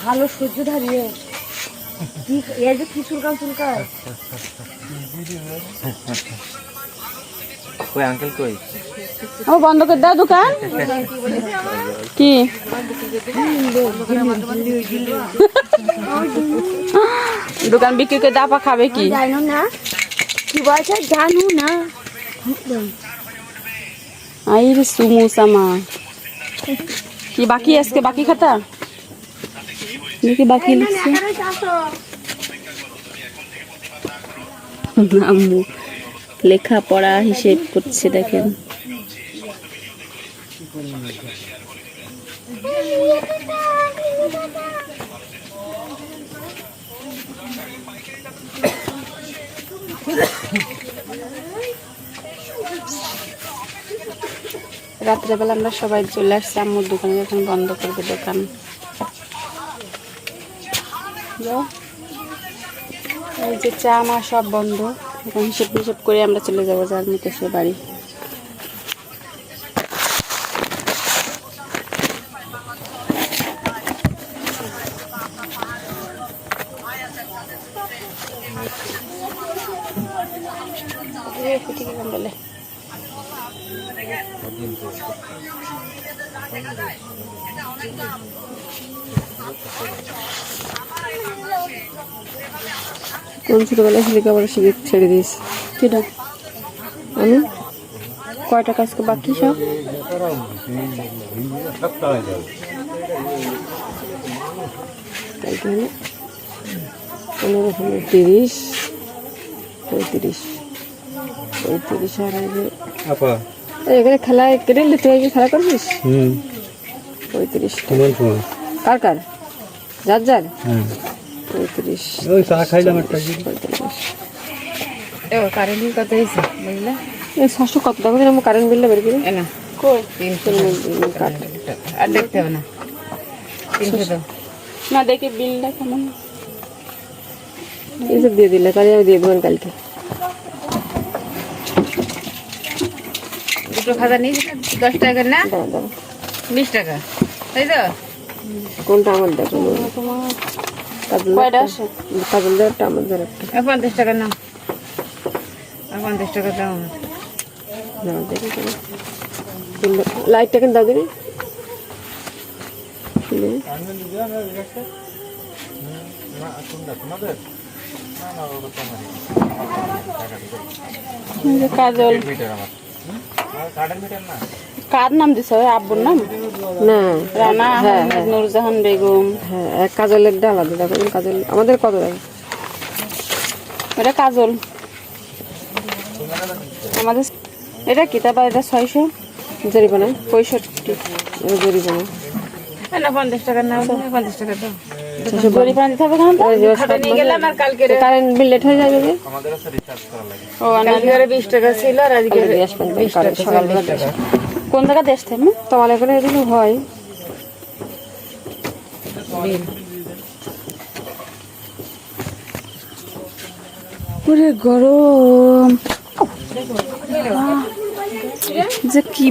ভালো সহ্য ধারিয়ে এই যে কি চুলকান চুলকায় কই আঙ্কেল কই ও বন্ধ করে দাও দোকান কি দোকান বিক্রি করে দাপা খাবে কি জানো না কি বলছে জানো না আই রে সুমুসামা কি বাকি আজকে বাকি খাতা নাকি বাকি লিখছে আম্মু লেখাপড়া হিসেব করছে দেখেন রাত্রেবেলা আমরা সবাই চলে আসছি আম্মুর দোকানে এখন বন্ধ করবে দোকান এই যে চা মা সব বন্ধ এখন হিসেব হিসেব করে আমরা চলে যাবো যার মতো সে বাড়ি বলে কোন ছোটবেলায় লেখাপড়া শিখে ছেড়ে দিস কেটা আমি কয়টা কাজ বাকি সব 30 35 আর এখানে খেলা কেটে নিলে তুই খেলা করবিস 35 কার কার যার যার 35 ওই চা খাইলাম একটা কারেন্ট বিল কত হয়েছে বুঝলে 600 কত টাকা আমি কারেন্ট বিলটা বের করি না কই 300 কাট আর দেখতে হবে না 300 না দেখি বিলটা কেমন এইসব দিয়ে দিলে কালে আমি দিয়ে দেবো কালকে দুটো খাতা নিস 10 টাকা না 20 টাকা তাই তো কোনটা আমার দেখো তোমার কাজল কয়টা আছে কাজল দেওয়াটা আমার ধর একটা 50 টাকা নাও 50 টাকা দাও না দেখি লাইটটা কেন দাও দিবি কাজল কার নাম দিছ আব্বুর নাম না রানা নুরজাহান বেগম হ্যাঁ এক কাজলের ডাল আলাদা দেখো কাজল আমাদের কত দাম এটা কাজল আমাদের এটা কি তারপর এটা 600 জরিমানা 65 জরিমানা না 50 টাকা নাও 50 টাকা দাও জরিমানা দিতে হবে খাতা নিয়ে গেলাম আর কালকে কারেন্ট বিল লেট হয়ে যাবে যে আমাদের আছে রিচার্জ করা লাগে ও আনালিয়ারে 20 টাকা ছিল আর আজকে 20 টাকা সকালবেলা কোন জায়গা দেশ থেকে তোমার এখানে এদিকে হয় পুরো গরম যে কি